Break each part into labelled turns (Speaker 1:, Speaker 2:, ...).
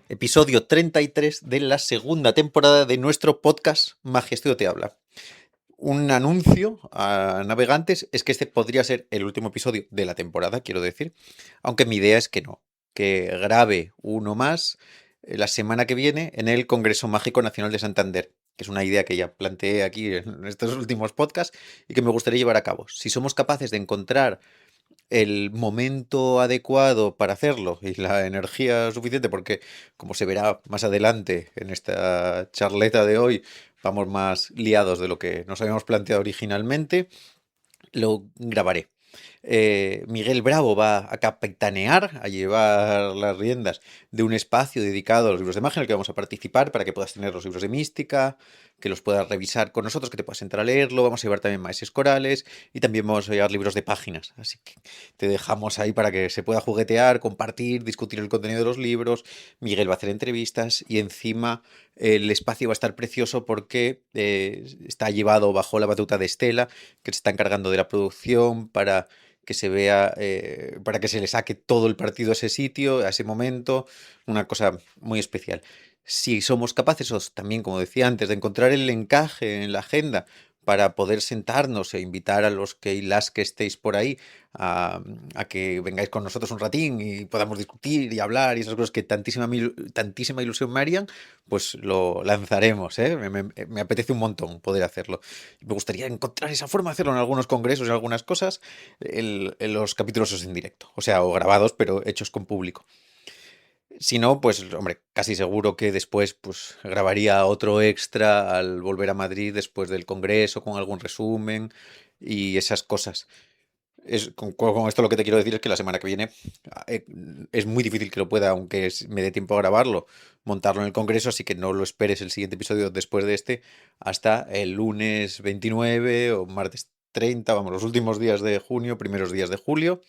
Speaker 1: Episodio 33 de la segunda temporada de nuestro podcast Magia Estudio Te Habla. Un anuncio a navegantes es que este podría ser el último episodio de la temporada, quiero decir, aunque mi idea es que no, que grabe uno más la semana que viene en el Congreso Mágico Nacional de Santander, que es una idea que ya planteé aquí en estos últimos podcasts y que me gustaría llevar a cabo. Si somos capaces de encontrar el momento adecuado para hacerlo y la energía suficiente, porque como se verá más adelante en esta charleta de hoy, vamos más liados de lo que nos habíamos planteado originalmente, lo grabaré. Miguel Bravo va a capitanear, a llevar las riendas de un espacio dedicado a los libros de magia en el que vamos a participar para que puedas tener los libros de mística, que los puedas revisar con nosotros, que te puedas entrar a leerlo. Vamos a llevar también maestros corales y también vamos a llevar libros de páginas. Así que te dejamos ahí para que se pueda juguetear, compartir, discutir el contenido de los libros. Miguel va a hacer entrevistas y encima el espacio va a estar precioso porque está llevado bajo la batuta de Estela, que se está encargando de la producción para que se vea, para que se le saque todo el partido a ese sitio, a ese momento, una cosa muy especial. Si somos capaces, también, como decía antes, de encontrar el encaje en la agenda para poder sentarnos e invitar a los que y las que estéis por ahí a que vengáis con nosotros un ratín y podamos discutir y hablar y esas cosas que tantísima ilusión me harían, pues lo lanzaremos, ¿eh? Me apetece un montón poder hacerlo. Me gustaría encontrar esa forma de hacerlo en algunos congresos y algunas cosas, en los capítulos en directo, o sea, o grabados, pero hechos con público. Si no, pues, hombre, casi seguro que después pues grabaría otro extra al volver a Madrid después del congreso con algún resumen y esas cosas. Con esto lo que te quiero decir es que la semana que viene eh, es muy difícil que lo pueda, aunque me dé tiempo a grabarlo, montarlo en el Congreso, así que no lo esperes el siguiente episodio después de este hasta el lunes 29 o martes 30, vamos, los últimos días de junio, primeros días de julio.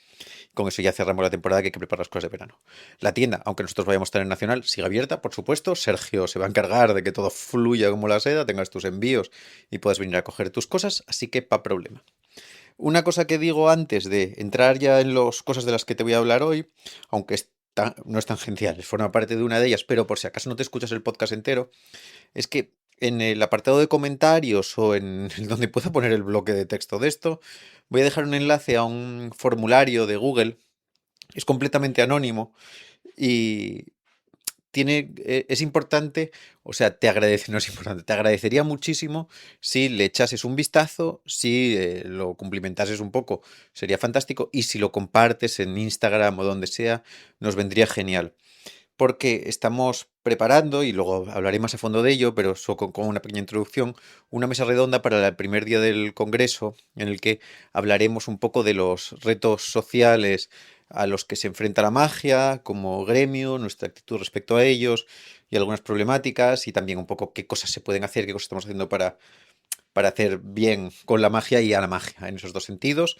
Speaker 1: Con eso ya cerramos la temporada, que hay que preparar las cosas de verano. La tienda, aunque nosotros vayamos a estar en Nacional, sigue abierta, por supuesto. Sergio se va a encargar de que todo fluya como la seda, tengas tus envíos y puedas venir a coger tus cosas, así que pa' problema. Una cosa que digo antes de entrar ya en las cosas de las que te voy a hablar hoy, aunque no es tangencial, forma parte de una de ellas, pero por si acaso no te escuchas el podcast entero, es que en el apartado de comentarios o en donde pueda poner el bloque de texto de esto, voy a dejar un enlace a un formulario de Google. Es completamente anónimo y es importante, o sea, no es importante, te agradecería muchísimo si le echases un vistazo, si lo cumplimentases un poco, sería fantástico, y si lo compartes en Instagram o donde sea, nos vendría genial. Porque estamos preparando, y luego hablaré más a fondo de ello, pero con una pequeña introducción, una mesa redonda para el primer día del Congreso, en el que hablaremos un poco de los retos sociales a los que se enfrenta la magia como gremio, nuestra actitud respecto a ellos y algunas problemáticas, y también un poco qué cosas se pueden hacer, qué cosas estamos haciendo para hacer bien con la magia y a la magia en esos dos sentidos.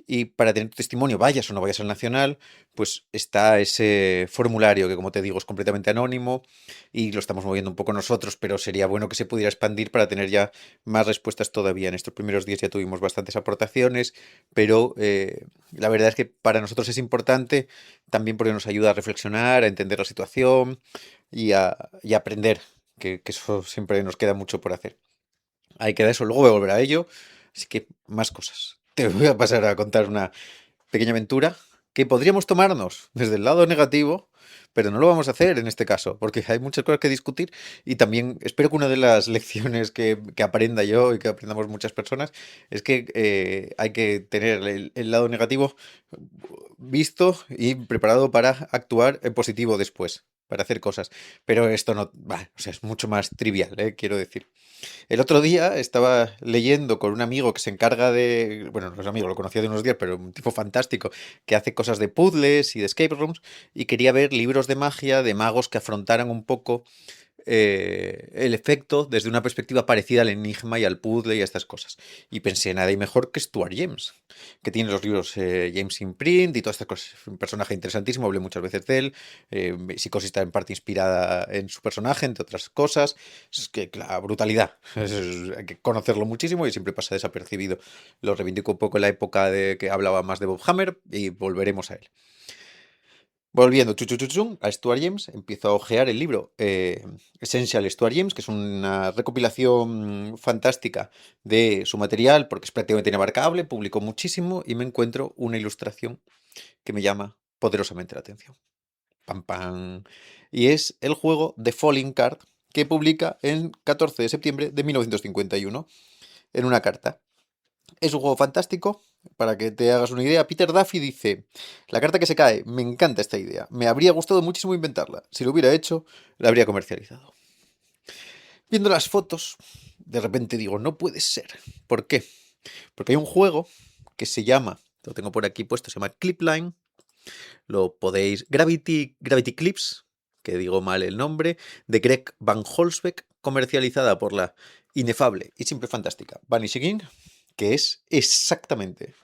Speaker 1: Y para tener tu testimonio, vayas o no vayas al Nacional, pues está ese formulario que, como te digo, es completamente anónimo y lo estamos moviendo un poco nosotros, pero sería bueno que se pudiera expandir para tener ya más respuestas todavía. En estos primeros días ya tuvimos bastantes aportaciones, pero la verdad es que para nosotros es importante también porque nos ayuda a reflexionar, a entender la situación y a aprender, que eso siempre nos queda mucho por hacer. Ahí queda eso, luego voy a volver a ello. Así que más cosas. Te voy a pasar a contar una pequeña aventura que podríamos tomarnos desde el lado negativo, pero no lo vamos a hacer en este caso, porque hay muchas cosas que discutir y también espero que una de las lecciones que aprenda yo y que aprendamos muchas personas es que hay que tener el lado negativo visto y preparado para actuar en positivo después, para hacer cosas. Pero esto no, o sea, es mucho más trivial, quiero decir. El otro día estaba leyendo con un amigo que se encarga de, bueno, no es amigo, lo conocía de unos días, pero un tipo fantástico que hace cosas de puzzles y de escape rooms y quería ver libros de magia de magos que afrontaran un poco el efecto desde una perspectiva parecida al enigma y al puzzle y a estas cosas. Y pensé, nada y mejor que Stuart James, que tiene los libros James Imprint y todas estas cosas. Es un personaje interesantísimo, hablé muchas veces de él. Psicosis está en parte inspirada en su personaje, entre otras cosas. Es que la brutalidad, hay que conocerlo muchísimo y siempre pasa desapercibido. Lo reivindico un poco en la época de que hablaba más de Bob Hammer y volveremos a él. Volviendo a Stuart James, empiezo a ojear el libro Essential Stuart James, que es una recopilación fantástica de su material, porque es prácticamente inabarcable, publicó muchísimo y me encuentro una ilustración que me llama poderosamente la atención. Pam, pam. Y es el juego The Falling Card, que publica en 14 de septiembre de 1951 en una carta. Es un juego fantástico. Para que te hagas una idea, Peter Duffy dice: la carta que se cae, me encanta esta idea. Me habría gustado muchísimo inventarla. Si lo hubiera hecho, la habría comercializado. Viendo las fotos, de repente digo, no puede ser. ¿Por qué? Porque hay un juego que se llama, lo tengo por aquí puesto, se llama Clipline. Lo podéis... Gravity Clips, que digo mal el nombre, de Greg Van Holsbeck, comercializada por la inefable y siempre fantástica Vanishing Inc., que es exactamente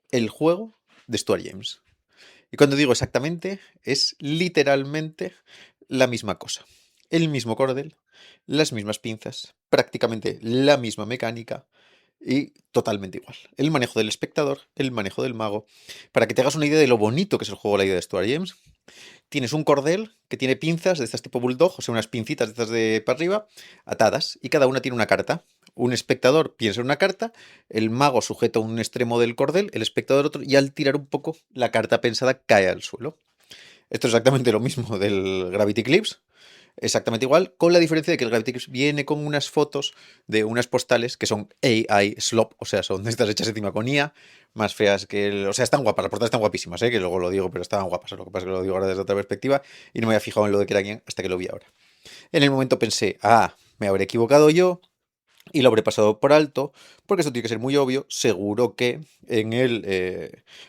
Speaker 1: el juego de Stuart James. Y cuando digo exactamente, es literalmente la misma cosa. El mismo cordel, las mismas pinzas, prácticamente la misma mecánica y totalmente igual. El manejo del espectador, el manejo del mago. Para que te hagas una idea de lo bonito que es el juego, la idea de Stuart James, tienes un cordel que tiene pinzas de estas tipo bulldog, o sea, unas pincitas de estas de para arriba, atadas, y cada una tiene una carta. Un espectador piensa en una carta, el mago sujeta un extremo del cordel, el espectador otro, y al tirar un poco, la carta pensada cae al suelo. Esto es exactamente lo mismo del Gravity Clips, exactamente igual, con la diferencia de que el Gravity Clips viene con unas fotos de unas postales que son AI Slop, o sea, son de estas hechas encima con IA, más feas que o sea, están guapas, las portadas están guapísimas, que luego lo digo, pero estaban guapas, lo que pasa es que lo digo ahora desde otra perspectiva y no me había fijado en lo de que era quién hasta que lo vi ahora. En el momento pensé, me habré equivocado yo, y lo habré pasado por alto, porque esto tiene que ser muy obvio. Seguro que en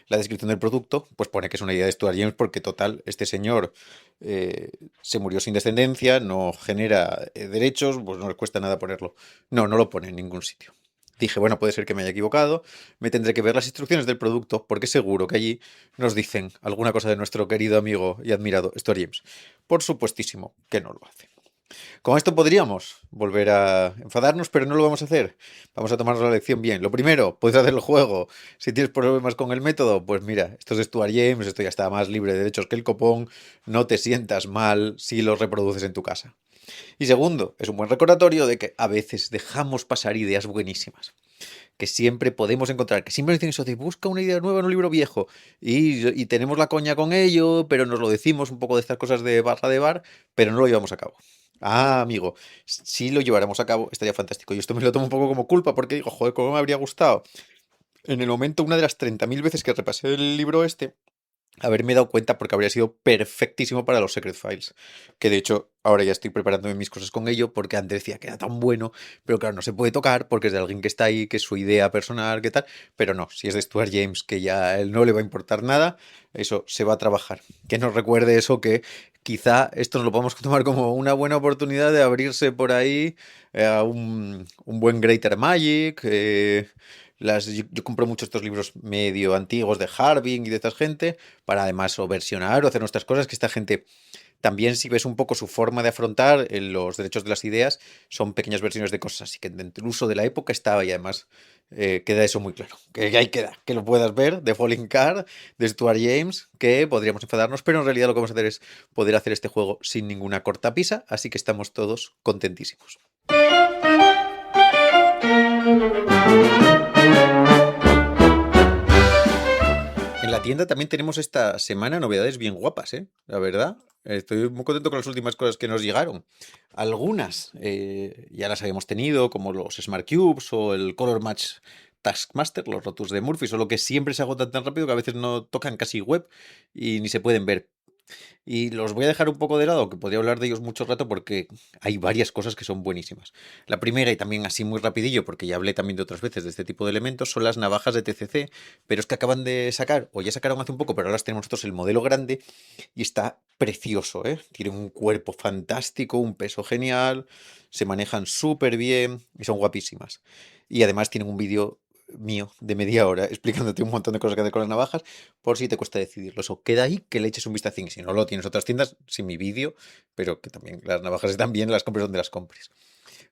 Speaker 1: la descripción del producto pues pone que es una idea de Stuart James, porque total, este señor se murió sin descendencia, no genera derechos, pues no le cuesta nada ponerlo. No, no lo pone en ningún sitio. Dije, bueno, puede ser que me haya equivocado, me tendré que ver las instrucciones del producto, porque seguro que allí nos dicen alguna cosa de nuestro querido amigo y admirado Stuart James. Por supuestísimo que no lo hace. Con esto podríamos volver a enfadarnos, pero no lo vamos a hacer. Vamos a tomarnos la lección bien. Lo primero, puedes hacer el juego. Si tienes problemas con el método, pues mira, esto es Stuart James, esto ya está más libre de derechos que el copón. No te sientas mal si lo reproduces en tu casa. Y segundo, es un buen recordatorio de que a veces dejamos pasar ideas buenísimas. Que siempre podemos encontrar, que siempre nos dicen eso de busca una idea nueva en un libro viejo y tenemos la coña con ello, pero nos lo decimos un poco de estas cosas de barra de bar, pero no lo llevamos a cabo. Amigo, si lo lleváramos a cabo estaría fantástico. Y esto me lo tomo un poco como culpa porque digo, joder, cómo me habría gustado. En el momento, una de las 30.000 veces que repasé el libro este, haberme dado cuenta, porque habría sido perfectísimo para los Secret Files. Que de hecho, ahora ya estoy preparándome mis cosas con ello, porque antes decía que era tan bueno, pero claro, no se puede tocar porque es de alguien que está ahí, que es su idea personal, que tal. Pero no, si es de Stuart James, que ya a él no le va a importar nada, eso se va a trabajar. Que nos recuerde eso, que quizá esto nos lo podemos tomar como una buena oportunidad de abrirse por ahí a un buen Greater Magic. Yo compro mucho estos libros medio antiguos de Harding y de esta gente, para además o versionar o hacer nuestras cosas, que esta gente también, si ves un poco su forma de afrontar los derechos de las ideas, son pequeñas versiones de cosas, así que dentro del uso de la época estaba, y además queda eso muy claro, que ahí queda, que lo puedas ver, de Falling Card, de Stuart James, que podríamos enfadarnos, pero en realidad lo que vamos a hacer es poder hacer este juego sin ninguna cortapisa, así que estamos todos contentísimos. En la tienda también tenemos esta semana novedades bien guapas, la verdad. Estoy muy contento con las últimas cosas que nos llegaron. Algunas ya las habíamos tenido, como los Smart Cubes o el Color Match Taskmaster, los rotus de Murphy, solo que siempre se agotan tan rápido que a veces no tocan casi web y ni se pueden ver. Y los voy a dejar un poco de lado, que podría hablar de ellos mucho rato, porque hay varias cosas que son buenísimas. La primera, y también así muy rapidillo, porque ya hablé también de otras veces de este tipo de elementos, son las navajas de TCC, pero es que acaban de sacar, o ya sacaron hace un poco, pero ahora tenemos nosotros el modelo grande, y está precioso, ¿eh? Tiene un cuerpo fantástico, un peso genial, se manejan súper bien, y son guapísimas. Y además tienen un vídeo mío de media hora explicándote un montón de cosas que hacer con las navajas, por si te cuesta decidirlo. Eso queda ahí, que le eches un vistacín. Si no lo tienes otras tiendas, sin mi vídeo, pero que también las navajas están bien, las compres donde las compres.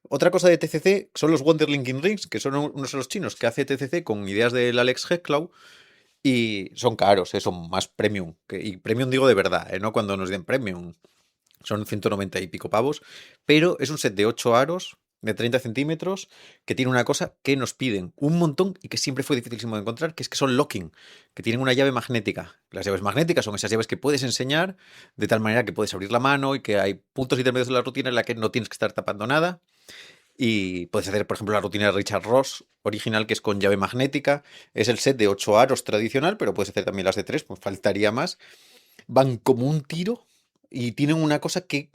Speaker 1: Otra cosa de TCC son los Wonder Linking Rings, que son unos de los chinos que hace TCC con ideas del Alex Heklau, Y son caros, son más premium. Y premium digo de verdad, no cuando nos den premium. Son 190 y pico pavos. Pero es un set de 8 aros de 30 centímetros que tiene una cosa que nos piden un montón y que siempre fue dificilísimo de encontrar, que es que son locking, que tienen una llave magnética. Las llaves magnéticas son esas llaves que puedes enseñar de tal manera que puedes abrir la mano y que hay puntos intermedios de la rutina en la que no tienes que estar tapando nada. Y puedes hacer, por ejemplo, la rutina de Richard Ross original, que es con llave magnética. Es el set de 8 aros tradicional, pero puedes hacer también las de 3, pues faltaría más. Van como un tiro y tienen una cosa que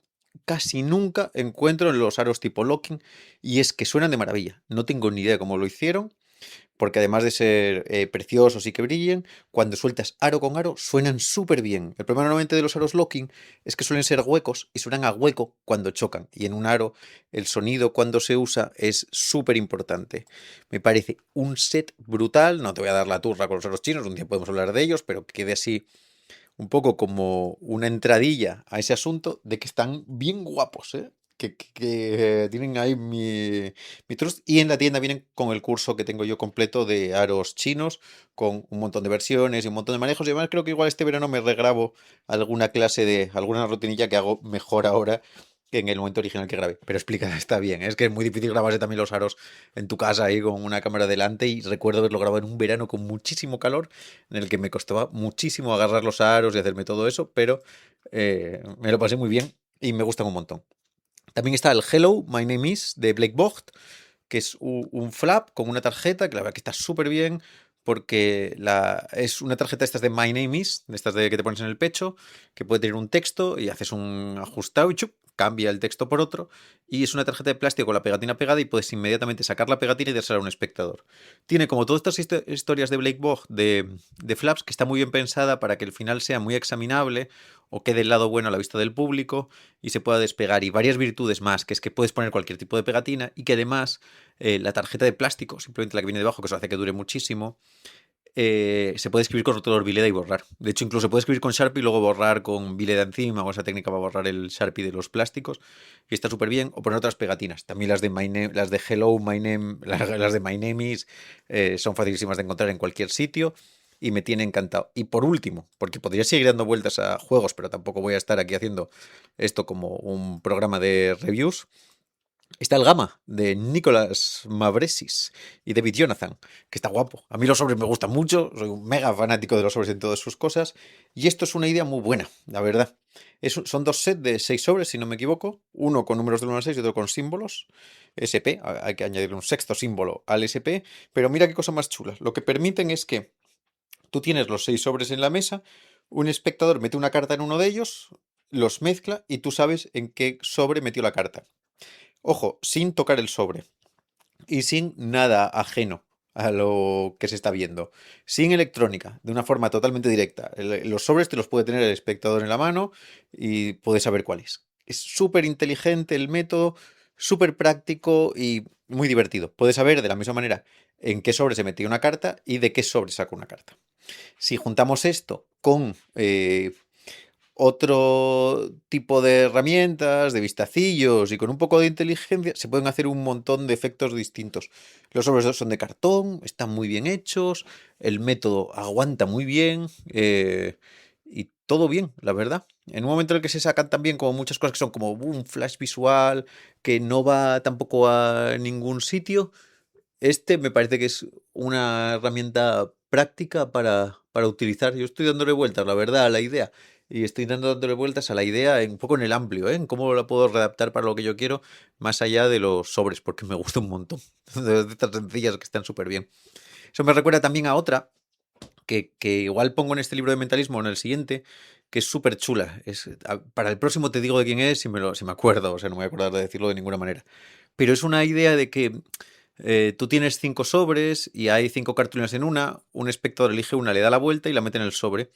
Speaker 1: casi nunca encuentro en los aros tipo locking, y es que suenan de maravilla. No tengo ni idea de cómo lo hicieron, porque además de ser preciosos y que brillen, cuando sueltas aro con aro suenan súper bien. El problema normalmente de los aros locking es que suelen ser huecos y suenan a hueco cuando chocan. Y en un aro el sonido cuando se usa es súper importante. Me parece un set brutal. No te voy a dar la turra con los aros chinos, un día podemos hablar de ellos, pero que quede así un poco como una entradilla a ese asunto de que están bien guapos, ¿eh? Que tienen ahí mi trust. Y en la tienda vienen con el curso que tengo yo completo de aros chinos, con un montón de versiones y un montón de manejos. Y además creo que igual este verano me regrabo alguna clase de alguna rutinilla que hago mejor ahora que en el momento original que grabé. Pero explica, está bien, es que es muy difícil grabarse también los aros en tu casa ahí con una cámara delante, y recuerdo haberlo grabado en un verano con muchísimo calor en el que me costaba muchísimo agarrar los aros y hacerme todo eso, pero me lo pasé muy bien y me gustan un montón. También está el Hello, My Name Is de Blake Vogt, que es un flap con una tarjeta, que la verdad que está súper bien, porque es una tarjeta estas de My Name Is, de estas de que te pones en el pecho, que puede tener un texto y haces un ajustado y chup, cambia el texto por otro, y es una tarjeta de plástico con la pegatina pegada y puedes inmediatamente sacar la pegatina y dársela a un espectador. Tiene como todas estas historias de Blake Vogt de flaps, que está muy bien pensada para que el final sea muy examinable o quede el lado bueno a la vista del público y se pueda despegar, y varias virtudes más, que es que puedes poner cualquier tipo de pegatina y que además la tarjeta de plástico, simplemente la que viene debajo, que eso hace que dure muchísimo, se puede escribir con rotulador Vileda y borrar. De hecho, incluso se puede escribir con Sharpie y luego borrar con Vileda encima, o esa técnica para borrar el Sharpie de los plásticos, y está súper bien. O poner otras pegatinas. También las de las de Hello, My Name, las de My Name Is, son facilísimas de encontrar en cualquier sitio. Y me tiene encantado. Y por último, porque podría seguir dando vueltas a juegos, pero tampoco voy a estar aquí haciendo esto como un programa de reviews, está el Gama de Nicolas Mavresis y David Jonathan, que está guapo. A mí los sobres me gustan mucho, soy un mega fanático de los sobres en todas sus cosas, y esto es una idea muy buena, la verdad. Son dos sets de 6 sobres, si no me equivoco, uno con números del 1 al 6 y otro con símbolos SP. Hay que añadirle un sexto símbolo al SP, pero mira qué cosa más chula. Lo que permiten es que tú tienes los 6 sobres en la mesa, un espectador mete una carta en uno de ellos, los mezcla y tú sabes en qué sobre metió la carta. Ojo, sin tocar el sobre y sin nada ajeno a lo que se está viendo. Sin electrónica, de una forma totalmente directa. Los sobres te los puede tener el espectador en la mano y puedes saber cuál es. Es súper inteligente el método, súper práctico y muy divertido. Puedes saber de la misma manera en qué sobre se metió una carta y de qué sobre saca una carta. Si juntamos esto con otro tipo de herramientas, de vistacillos y con un poco de inteligencia, se pueden hacer un montón de efectos distintos. Los sobres son de cartón, están muy bien hechos, el método aguanta muy bien, y todo bien, la verdad. En un momento en el que se sacan también como muchas cosas que son como un flash visual, que no va tampoco a ningún sitio, este me parece que es una herramienta práctica para utilizar. Yo estoy dándole vueltas, la verdad, a la idea. Y estoy dándole vueltas a la idea un poco en el amplio, ¿eh? En cómo la puedo redactar para lo que yo quiero, más allá de los sobres, porque me gusta un montón. De estas sencillas que están súper bien. Eso me recuerda también a otra, que igual pongo en este libro de mentalismo o en el siguiente, que es súper chula. Para el próximo te digo de quién es si me acuerdo, o sea, no me voy a acordar de decirlo de ninguna manera. Pero es una idea de que tú tienes 5 sobres y hay 5 cartulinas en una, un espectador elige una, le da la vuelta y la mete en el sobre.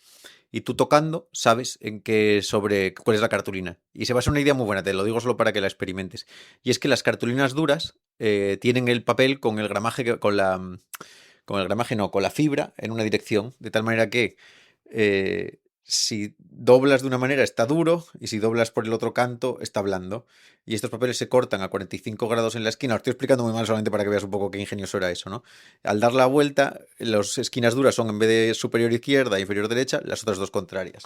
Speaker 1: Y tú tocando sabes en qué sobre cuál es la cartulina. Y se va a ser una idea muy buena, te lo digo solo para que la experimentes. Y es que las cartulinas duras tienen el papel con el gramaje, con el gramaje no, con la fibra en una dirección, de tal manera que si doblas de una manera está duro y si doblas por el otro canto está blando. Y estos papeles se cortan a 45 grados en la esquina. Os estoy explicando muy mal solamente para que veas un poco qué ingenioso era eso, ¿no? Al dar la vuelta, las esquinas duras son en vez de superior izquierda e inferior derecha, las otras dos contrarias.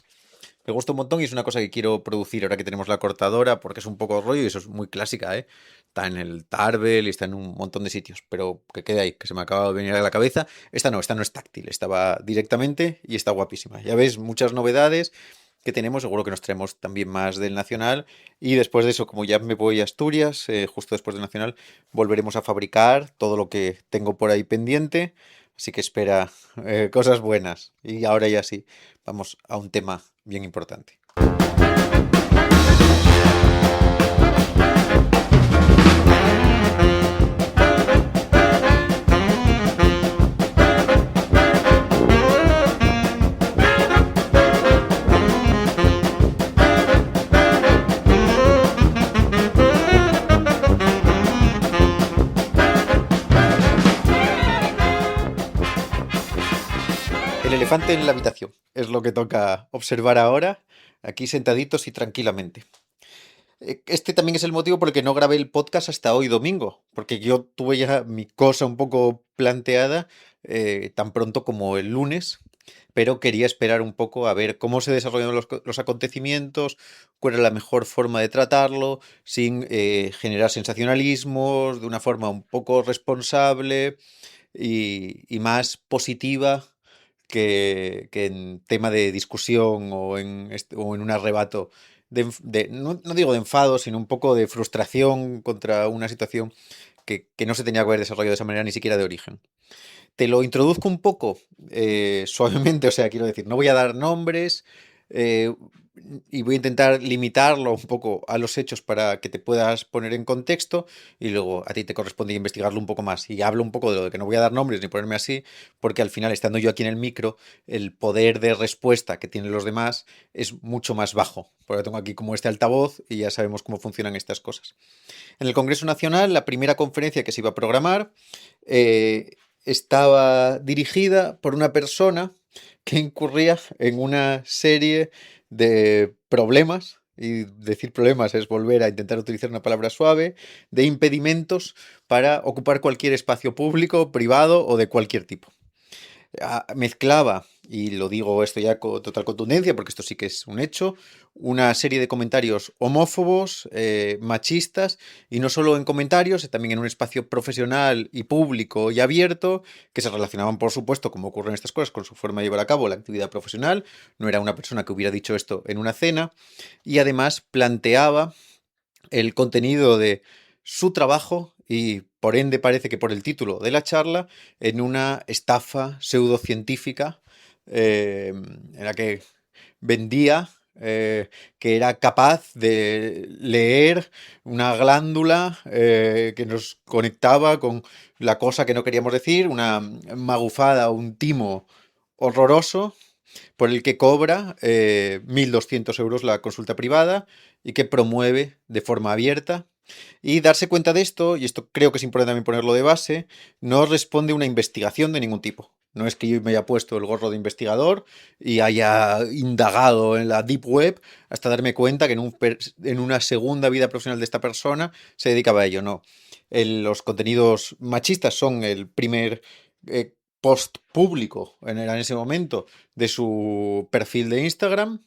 Speaker 1: Me gusta un montón y es una cosa que quiero producir ahora que tenemos la cortadora, porque es un poco rollo y eso es muy clásica, ¿eh? Está en el Tarbell y está en un montón de sitios, pero que quede ahí, que se me acaba de venir a la cabeza. Esta no es táctil, esta va directamente y está guapísima. Ya ves, muchas novedades que tenemos, seguro que nos traemos también más del Nacional y después de eso, como ya me voy a Asturias, justo después del Nacional, volveremos a fabricar todo lo que tengo por ahí pendiente, así que espera cosas buenas. Y ahora ya sí, vamos a un tema bien importante. El elefante en la habitación es lo que toca observar ahora, aquí sentaditos y tranquilamente. Este también es el motivo por el que no grabé el podcast hasta hoy domingo, porque yo tuve ya mi cosa un poco planteada tan pronto como el lunes, pero quería esperar un poco a ver cómo se desarrollan los acontecimientos, cuál era la mejor forma de tratarlo, sin generar sensacionalismos, de una forma un poco responsable y más positiva que en tema de discusión o en un arrebato no digo de enfado, sino un poco de frustración contra una situación que no se tenía que haber desarrollado de esa manera ni siquiera de origen. Te lo introduzco un poco suavemente, o sea, quiero decir, no voy a dar nombres eh, y voy a intentar limitarlo un poco a los hechos para que te puedas poner en contexto y luego a ti te corresponde investigarlo un poco más. Y hablo un poco de lo de que no voy a dar nombres ni ponerme así, porque al final, estando yo aquí en el micro, el poder de respuesta que tienen los demás es mucho más bajo. Porque tengo aquí como este altavoz y ya sabemos cómo funcionan estas cosas. En el Congreso Nacional, la primera conferencia que se iba a programar eh, estaba dirigida por una persona que incurría en una serie de problemas, y decir problemas es volver a intentar utilizar una palabra suave, de impedimentos para ocupar cualquier espacio público, privado o de cualquier tipo. Mezclaba, y lo digo esto ya con total contundencia, porque esto sí que es un hecho, una serie de comentarios homófobos, machistas, y no solo en comentarios, también en un espacio profesional y público y abierto, que se relacionaban, por supuesto, como ocurren estas cosas, con su forma de llevar a cabo la actividad profesional. No era una persona que hubiera dicho esto en una cena, y además planteaba el contenido de su trabajo y por ende parece que por el título de la charla en una estafa pseudocientífica en la que vendía que era capaz de leer una glándula que nos conectaba con la cosa que no queríamos decir, una magufada, un timo horroroso por el que cobra 1.200 euros la consulta privada y que promueve de forma abierta. Y darse cuenta de esto, y esto creo que es importante también ponerlo de base, no responde a una investigación de ningún tipo. No es que yo me haya puesto el gorro de investigador y haya indagado en la Deep Web hasta darme cuenta que en una segunda vida profesional de esta persona se dedicaba a ello. No. Los contenidos machistas son el primer post público en ese momento de su perfil de Instagram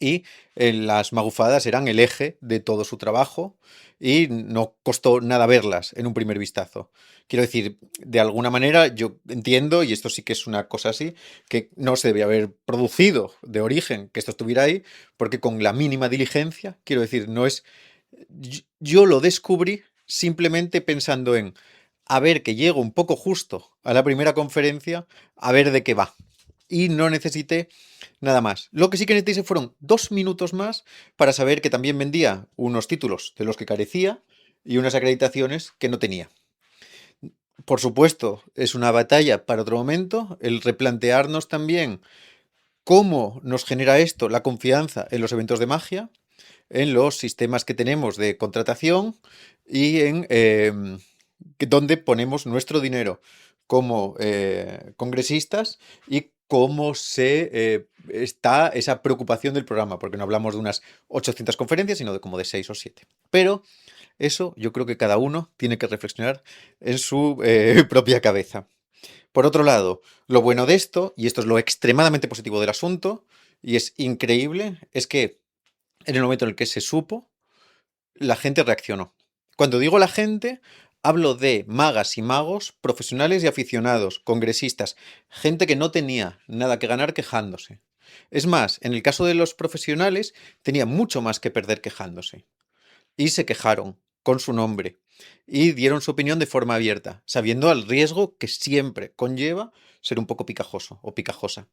Speaker 1: y las magufadas eran el eje de todo su trabajo y no costó nada verlas en un primer vistazo. Quiero decir, de alguna manera yo entiendo, y esto sí que es una cosa así, que no se debía haber producido de origen que esto estuviera ahí, porque con la mínima diligencia, quiero decir, no es... Yo lo descubrí simplemente pensando en, a ver, que llego un poco justo a la primera conferencia, a ver de qué va. Y no necesité nada más. Lo que sí que necesité fueron 2 minutos más para saber que también vendía unos títulos de los que carecía y unas acreditaciones que no tenía. Por supuesto, es una batalla para otro momento el replantearnos también cómo nos genera esto la confianza en los eventos de magia, en los sistemas que tenemos de contratación y en dónde ponemos nuestro dinero como congresistas y cómo se está esa preocupación del programa, porque no hablamos de unas 800 conferencias, sino de como de 6 o 7. Pero eso yo creo que cada uno tiene que reflexionar en su propia cabeza. Por otro lado, lo bueno de esto, y esto es lo extremadamente positivo del asunto, y es increíble, es que en el momento en el que se supo, la gente reaccionó. Cuando digo la gente, hablo de magas y magos, profesionales y aficionados, congresistas, gente que no tenía nada que ganar quejándose. Es más, en el caso de los profesionales, tenía mucho más que perder quejándose. Y se quejaron con su nombre y dieron su opinión de forma abierta, sabiendo el riesgo que siempre conlleva ser un poco picajoso o picajosa.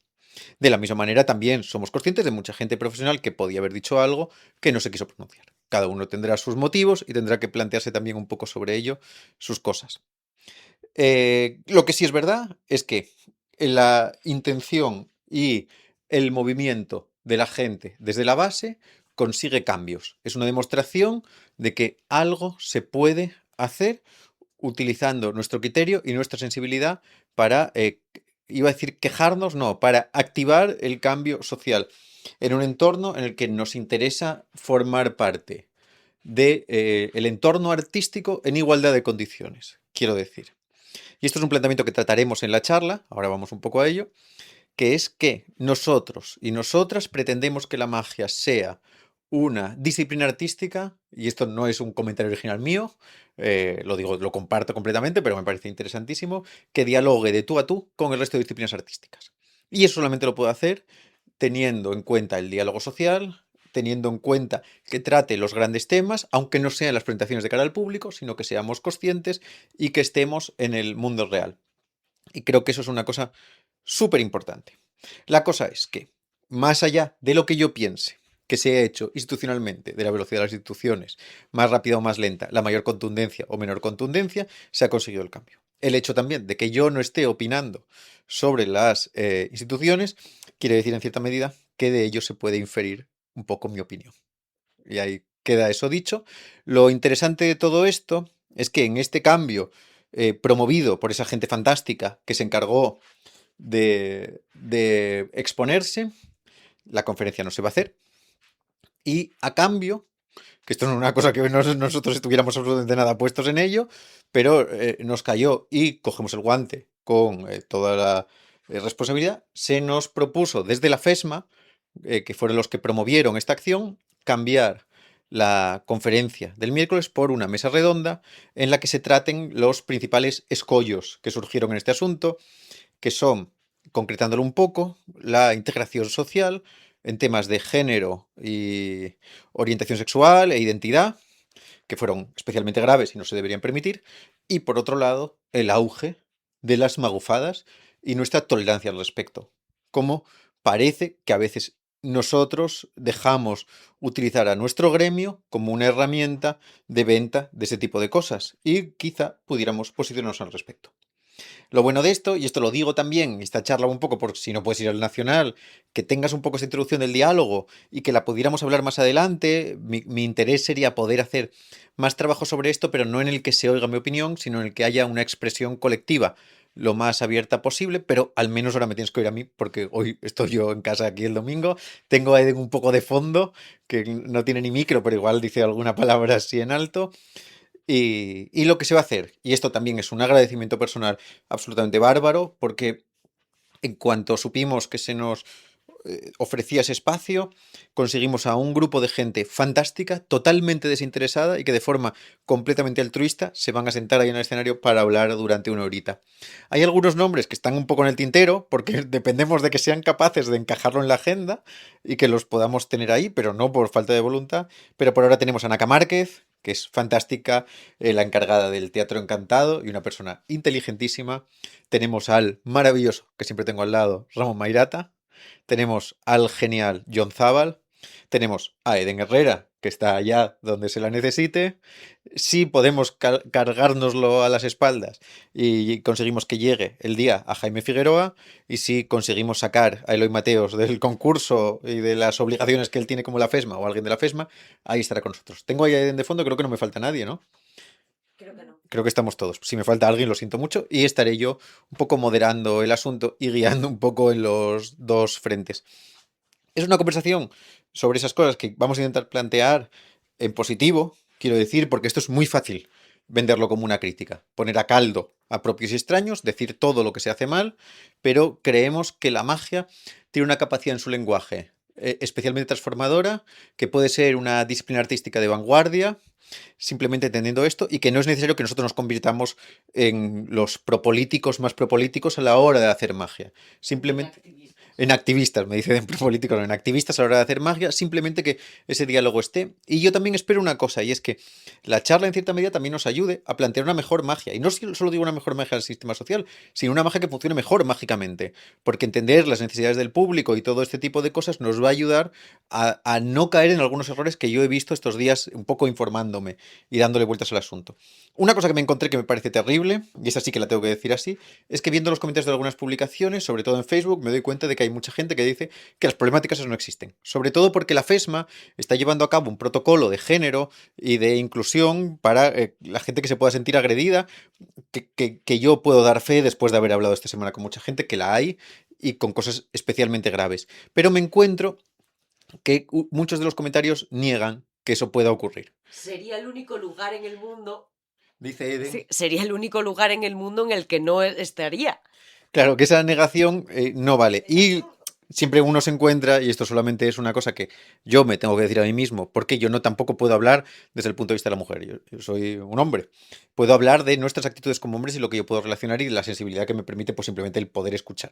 Speaker 1: De la misma manera, también somos conscientes de mucha gente profesional que podía haber dicho algo que no se quiso pronunciar. Cada uno tendrá sus motivos y tendrá que plantearse también un poco sobre ello sus cosas. Lo que sí es verdad es que la intención y el movimiento de la gente desde la base consigue cambios. Es una demostración de que algo se puede hacer utilizando nuestro criterio y nuestra sensibilidad para, iba a decir quejarnos, no, para activar el cambio social en un entorno en el que nos interesa formar parte de, el entorno artístico en igualdad de condiciones, quiero decir. Y esto es un planteamiento que trataremos en la charla, ahora vamos un poco a ello, que es que nosotros y nosotras pretendemos que la magia sea una disciplina artística, y esto no es un comentario original mío, lo digo, lo comparto completamente, pero me parece interesantísimo, que dialogue de tú a tú con el resto de disciplinas artísticas. Y eso solamente lo puedo hacer teniendo en cuenta el diálogo social, teniendo en cuenta que trate los grandes temas, aunque no sean las presentaciones de cara al público, sino que seamos conscientes y que estemos en el mundo real. Y creo que eso es una cosa súper importante. La cosa es que, más allá de lo que yo piense que se ha hecho institucionalmente, de la velocidad de las instituciones, más rápida o más lenta, la mayor contundencia o menor contundencia, se ha conseguido el cambio. El hecho también de que yo no esté opinando sobre las instituciones quiere decir en cierta medida que de ello se puede inferir un poco mi opinión. Y ahí queda eso dicho. Lo interesante de todo esto es que en este cambio promovido por esa gente fantástica que se encargó de exponerse, la conferencia no se va a hacer. Y a cambio, que esto no es una cosa que nosotros estuviéramos absolutamente nada puestos en ello, pero nos cayó y cogemos el guante con toda la responsabilidad, se nos propuso desde la FESMA, que fueron los que promovieron esta acción, cambiar la conferencia del miércoles por una mesa redonda en la que se traten los principales escollos que surgieron en este asunto, que son, concretándolo un poco, la integración social en temas de género y orientación sexual e identidad, que fueron especialmente graves y no se deberían permitir, y por otro lado, el auge de las magufadas y nuestra tolerancia al respecto. Como parece que a veces nosotros dejamos utilizar a nuestro gremio como una herramienta de venta de ese tipo de cosas y quizá pudiéramos posicionarnos al respecto. Lo bueno de esto, y esto lo digo también, esta charla un poco por si no puedes ir al Nacional, que tengas un poco esa introducción del diálogo y que la pudiéramos hablar más adelante. Mi interés sería poder hacer más trabajo sobre esto, pero no en el que se oiga mi opinión, sino en el que haya una expresión colectiva lo más abierta posible, pero al menos ahora me tienes que oír a mí, porque hoy estoy yo en casa aquí el domingo. Tengo a Eden un poco de fondo, que no tiene ni micro, pero igual dice alguna palabra así en alto. Y lo que se va a hacer, y esto también es un agradecimiento personal absolutamente bárbaro, porque en cuanto supimos que se nos ofrecía ese espacio, conseguimos a un grupo de gente fantástica, totalmente desinteresada y que de forma completamente altruista se van a sentar ahí en el escenario para hablar durante una horita. Hay algunos nombres que están un poco en el tintero porque dependemos de que sean capaces de encajarlo en la agenda y que los podamos tener ahí, pero no por falta de voluntad. Pero por ahora tenemos a Naka Márquez, que es fantástica, la encargada del Teatro Encantado y una persona inteligentísima. Tenemos al maravilloso, que siempre tengo al lado, Ramón Mairata. Tenemos al genial John Zabal. Tenemos a Eden Herrera, que está allá donde se la necesite. Si podemos cargárnoslo a las espaldas y conseguimos que llegue el día a Jaime Figueroa, y si conseguimos sacar a Eloy Mateos del concurso y de las obligaciones que él tiene como la FESMA o alguien de la FESMA, ahí estará con nosotros. Tengo ahí a Eden de fondo, creo que no me falta nadie, ¿no?
Speaker 2: Creo que no.
Speaker 1: Creo que estamos todos. Si me falta alguien, lo siento mucho. Y estaré yo un poco moderando el asunto y guiando un poco en los dos frentes. Es una conversación sobre esas cosas que vamos a intentar plantear en positivo, quiero decir, porque esto es muy fácil venderlo como una crítica, poner a caldo a propios y extraños, decir todo lo que se hace mal, pero creemos que la magia tiene una capacidad en su lenguaje especialmente transformadora, que puede ser una disciplina artística de vanguardia, simplemente entendiendo esto, y que no es necesario que nosotros nos convirtamos en los propolíticos más propolíticos a la hora de hacer magia.
Speaker 2: En
Speaker 1: Simplemente
Speaker 2: activistas.
Speaker 1: en activistas, me dicen propolíticos, no, en activistas a la hora de hacer magia, simplemente que ese diálogo esté. Y yo también espero una cosa, y es que la charla en cierta medida también nos ayude a plantear una mejor magia. Y no solo digo una mejor magia al sistema social, sino una magia que funcione mejor mágicamente. Porque entender las necesidades del público y todo este tipo de cosas nos va a ayudar a no caer en algunos errores que yo he visto estos días un poco informándome y dándole vueltas al asunto. Una cosa que me encontré que me parece terrible, y esa sí que la tengo que decir así, es que viendo los comentarios de algunas publicaciones, sobre todo en Facebook, me doy cuenta de que hay mucha gente que dice que las problemáticas no existen. Sobre todo porque la FESMA está llevando a cabo un protocolo de género y de inclusión para la gente que se pueda sentir agredida, que yo puedo dar fe después de haber hablado esta semana con mucha gente, que la hay y con cosas especialmente graves. Pero me encuentro que muchos de los comentarios niegan que eso pueda ocurrir.
Speaker 2: Sería el único lugar en el mundo.
Speaker 1: Dice Eden.
Speaker 2: Sí, sería el único lugar en el mundo en el que no estaría.
Speaker 1: Claro, que esa negación no vale.
Speaker 2: Es
Speaker 1: Y
Speaker 2: absurdo.
Speaker 1: siempre uno se encuentra, y esto solamente es una cosa que yo me tengo que decir a mí mismo, porque yo no tampoco puedo hablar desde el punto de vista de la mujer. Yo soy un hombre. Puedo hablar de nuestras actitudes como hombres y lo que yo puedo relacionar y la sensibilidad que me permite, pues simplemente el poder escuchar.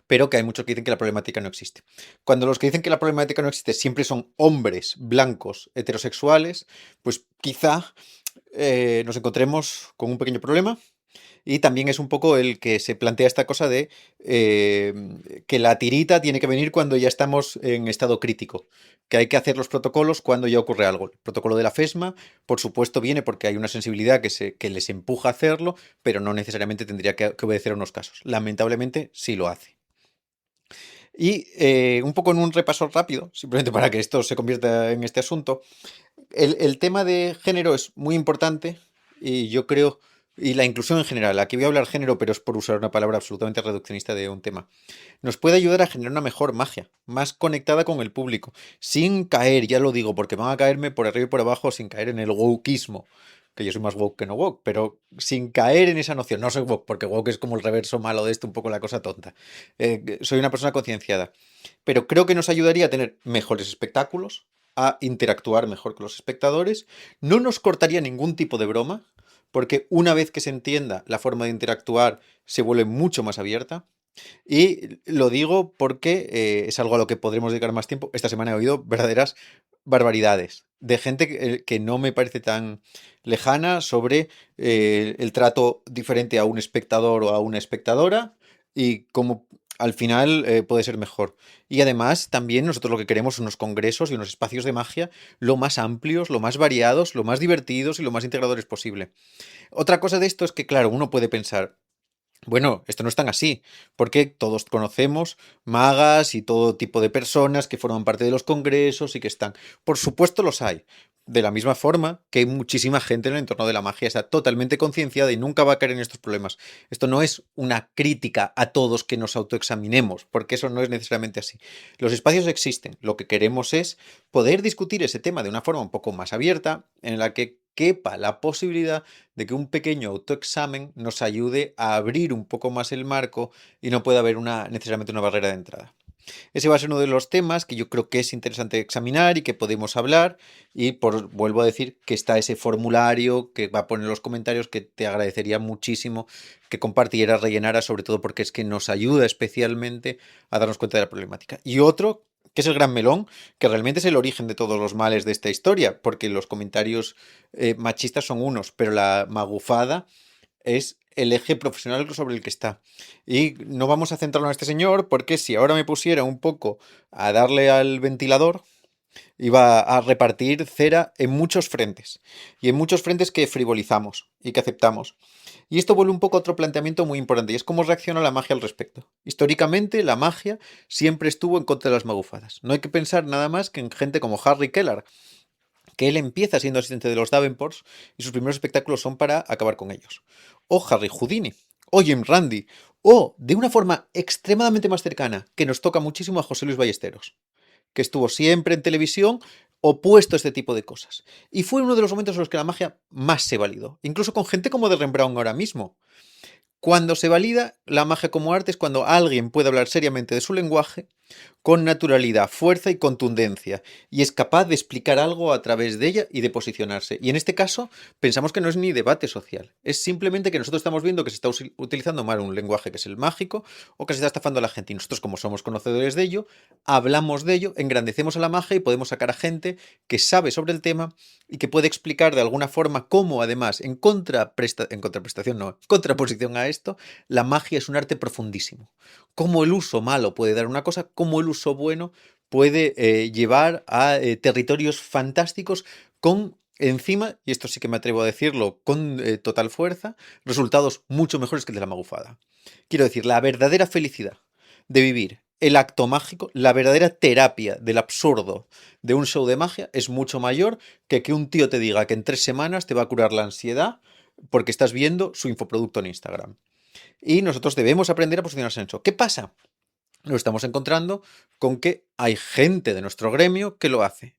Speaker 1: Pero que hay muchos que dicen que la problemática no existe. Cuando los que dicen que la problemática no existe siempre son hombres blancos heterosexuales, pues quizá nos encontremos con un pequeño problema. Y también es un poco el que se plantea esta cosa de que la tirita tiene que venir cuando ya estamos en estado crítico, que hay que hacer los protocolos cuando ya ocurre algo. El protocolo de la FESMA, por supuesto, viene porque hay una sensibilidad que les empuja a hacerlo, pero no necesariamente tendría que obedecer a unos casos. Lamentablemente, sí lo hace. Y un poco en un repaso rápido, simplemente para que esto se convierta en este asunto, el tema de género es muy importante y yo creo, y la inclusión en general, aquí voy a hablar género, pero es por usar una palabra absolutamente reduccionista de un tema, nos puede ayudar a generar una mejor magia, más conectada con el público, sin caer, ya lo digo, porque van a caerme por arriba y por abajo, sin caer en el wokeismo, que yo soy más woke que no woke, pero sin caer en esa noción, no soy woke, porque woke es como el reverso malo de esto, un poco la cosa tonta. Soy una persona concienciada, pero creo que nos ayudaría a tener mejores espectáculos, a interactuar mejor con los espectadores, no nos cortaría ningún tipo de broma, porque una vez que se entienda la forma de interactuar se vuelve mucho más abierta. Y lo digo porque es algo a lo que podremos dedicar más tiempo. Esta semana he oído verdaderas barbaridades de gente que no me parece tan lejana sobre el trato diferente a un espectador o a una espectadora y cómo al final puede ser mejor. Y además también nosotros lo que queremos son unos congresos y unos espacios de magia lo más amplios, lo más variados, lo más divertidos y lo más integradores posible. Otra cosa de esto es que, claro, uno puede pensar, bueno, esto no es tan así, porque todos conocemos magas y todo tipo de personas que forman parte de los congresos y que están. Por supuesto los hay. De la misma forma que hay muchísima gente en el entorno de la magia está totalmente concienciada y nunca va a caer en estos problemas. Esto no es una crítica a todos que nos autoexaminemos, porque eso no es necesariamente así. Los espacios existen. Lo que queremos es poder discutir ese tema de una forma un poco más abierta, en la que quepa la posibilidad de que un pequeño autoexamen nos ayude a abrir un poco más el marco y no pueda haber necesariamente una barrera de entrada. Ese va a ser uno de los temas que yo creo que es interesante examinar y que podemos hablar. Y vuelvo a decir que está ese formulario que va a poner en los comentarios que te agradecería muchísimo que compartieras, rellenaras, sobre todo porque es que nos ayuda especialmente a darnos cuenta de la problemática. Y otro, que es el gran melón, que realmente es el origen de todos los males de esta historia, porque los comentarios machistas son unos, pero la magufada es el eje profesional sobre el que está. Y no vamos a centrarnos en este señor porque si ahora me pusiera un poco a darle al ventilador, iba a repartir cera en muchos frentes. Y en muchos frentes que frivolizamos y que aceptamos. Y esto vuelve un poco a otro planteamiento muy importante, y es cómo reacciona la magia al respecto. Históricamente, la magia siempre estuvo en contra de las magufadas. No hay que pensar nada más que en gente como Harry Kellar, que él empieza siendo asistente de los Davenports y sus primeros espectáculos son para acabar con ellos. O Harry Houdini, o Jim Randi, o de una forma extremadamente más cercana, que nos toca muchísimo a José Luis Ballesteros, que estuvo siempre en televisión, opuesto a este tipo de cosas. Y fue uno de los momentos en los que la magia más se validó, incluso con gente como de Rembrandt ahora mismo. Cuando se valida la magia como arte es cuando alguien puede hablar seriamente de su lenguaje con naturalidad, fuerza y contundencia, y es capaz de explicar algo a través de ella y de posicionarse. Y en este caso, pensamos que no es ni debate social, es simplemente que nosotros estamos viendo que se está utilizando mal un lenguaje que es el mágico, o que se está estafando a la gente, y nosotros, como somos conocedores de ello, hablamos de ello, engrandecemos a la magia y podemos sacar a gente que sabe sobre el tema y que puede explicar de alguna forma cómo, además, en contraprestación, no, en contraposición a esto, la magia es un arte profundísimo. Cómo el uso malo puede dar una cosa, cómo el uso bueno puede llevar a territorios fantásticos con, encima, y esto sí que me atrevo a decirlo con total fuerza, resultados mucho mejores que el de la magufada. Quiero decir, la verdadera felicidad de vivir el acto mágico, la verdadera terapia del absurdo de un show de magia es mucho mayor que un tío te diga que en 3 semanas te va a curar la ansiedad porque estás viendo su infoproducto en Instagram. Y nosotros debemos aprender a posicionarnos en eso. ¿Qué pasa? Nos estamos encontrando con que hay gente de nuestro gremio que lo hace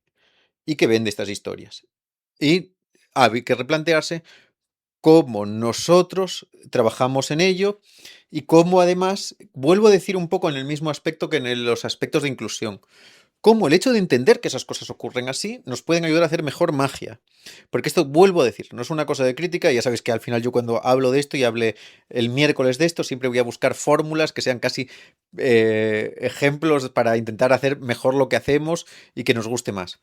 Speaker 1: y que vende estas historias. Y hay que replantearse cómo nosotros trabajamos en ello y cómo además, vuelvo a decir un poco en el mismo aspecto que en los aspectos de inclusión, cómo el hecho de entender que esas cosas ocurren así nos pueden ayudar a hacer mejor magia. Porque esto, vuelvo a decir, no es una cosa de crítica, y ya sabes que al final yo cuando hablo de esto y hablé el miércoles de esto, siempre voy a buscar fórmulas que sean casi ejemplos para intentar hacer mejor lo que hacemos y que nos guste más.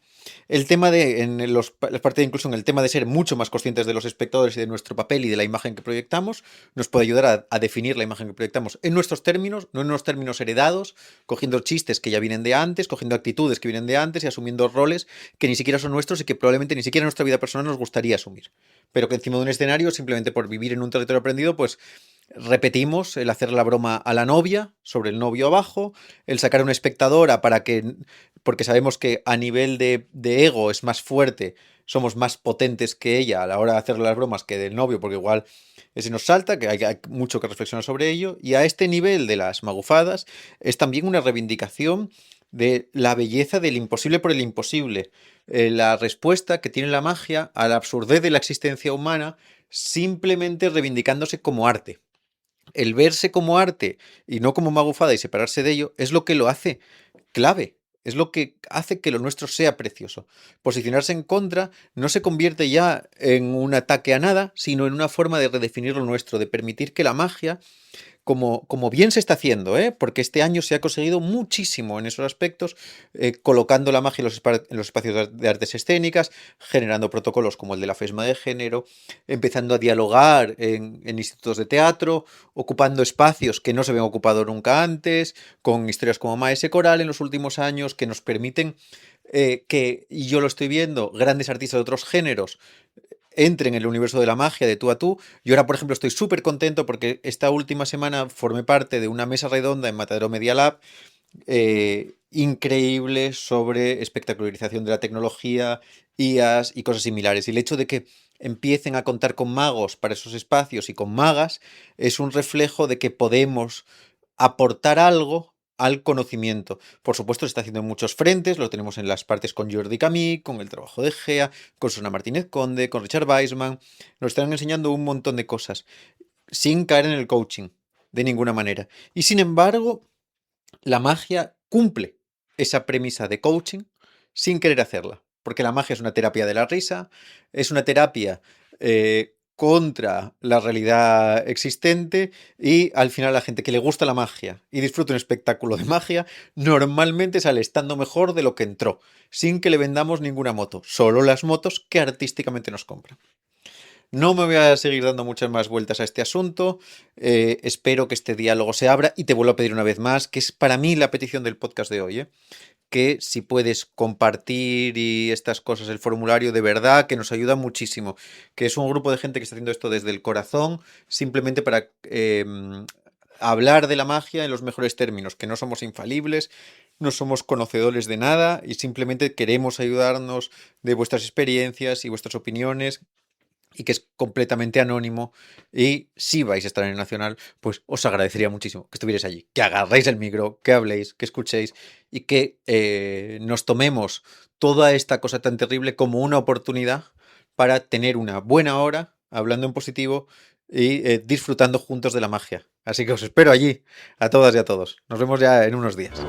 Speaker 1: El tema de, en la parte de inclusión, el tema de ser mucho más conscientes de los espectadores y de nuestro papel y de la imagen que proyectamos, nos puede ayudar a definir la imagen que proyectamos en nuestros términos, no en unos términos heredados, cogiendo chistes que ya vienen de antes, cogiendo actitudes que vienen de antes y asumiendo roles que ni siquiera son nuestros y que probablemente ni siquiera en nuestra vida personal nos gustaría asumir. Pero que encima de un escenario, simplemente por vivir en un territorio aprendido, pues repetimos el hacer la broma a la novia sobre el novio abajo, el sacar a una espectadora para que, porque sabemos que a nivel de ego es más fuerte, somos más potentes que ella a la hora de hacer las bromas que del novio, porque igual ese nos salta, que hay mucho que reflexionar sobre ello. Y a este nivel de las magufadas es también una reivindicación de la belleza del imposible por el imposible. La respuesta que tiene la magia a la absurdez de la existencia humana, simplemente reivindicándose como arte. El verse como arte y no como magufada y separarse de ello es lo que lo hace clave. Es lo que hace que lo nuestro sea precioso. Posicionarse en contra no se convierte ya en un ataque a nada, sino en una forma de redefinir lo nuestro, de permitir que la magia, como bien se está haciendo, porque este año se ha conseguido muchísimo en esos aspectos, colocando la magia en los espacios de artes escénicas, generando protocolos como el de la FESMA de género, empezando a dialogar en institutos de teatro, ocupando espacios que no se habían ocupado nunca antes, con historias como Maese Coral en los últimos años, que nos permiten y yo lo estoy viendo, grandes artistas de otros géneros entren en el universo de la magia de tú a tú. Yo ahora, por ejemplo, estoy súper contento porque esta última semana formé parte de una mesa redonda en Matadero Media Lab increíble sobre espectacularización de la tecnología, IAs y cosas similares. Y el hecho de que empiecen a contar con magos para esos espacios y con magas es un reflejo de que podemos aportar algo al conocimiento. Por supuesto, se está haciendo en muchos frentes, lo tenemos en las partes con Jordi Camí, con el trabajo de Gea, con Susana Martínez Conde, con Richard Weissman. Nos están enseñando un montón de cosas, sin caer en el coaching, de ninguna manera. Y sin embargo, la magia cumple esa premisa de coaching sin querer hacerla. Porque la magia es una terapia de la risa, es una terapia contra la realidad existente, y al final la gente que le gusta la magia y disfruta un espectáculo de magia normalmente sale estando mejor de lo que entró, sin que le vendamos ninguna moto, solo las motos que artísticamente nos compran. No me voy a seguir dando muchas más vueltas a este asunto. Espero que este diálogo se abra y te vuelvo a pedir una vez más, que es para mí la petición del podcast de hoy, que si puedes compartir y estas cosas, el formulario, de verdad que nos ayuda muchísimo, que es un grupo de gente que está haciendo esto desde el corazón, simplemente para hablar de la magia en los mejores términos, que no somos infalibles, no somos conocedores de nada y simplemente queremos ayudarnos de vuestras experiencias y vuestras opiniones y que es completamente anónimo. Y si vais a estar en el Nacional, pues os agradecería muchísimo que estuvierais allí, que agarréis el micro, que habléis, que escuchéis y que nos tomemos toda esta cosa tan terrible como una oportunidad para tener una buena hora hablando en positivo y disfrutando juntos de la magia. Así que os espero allí, a todas y a todos. Nos vemos ya en unos días.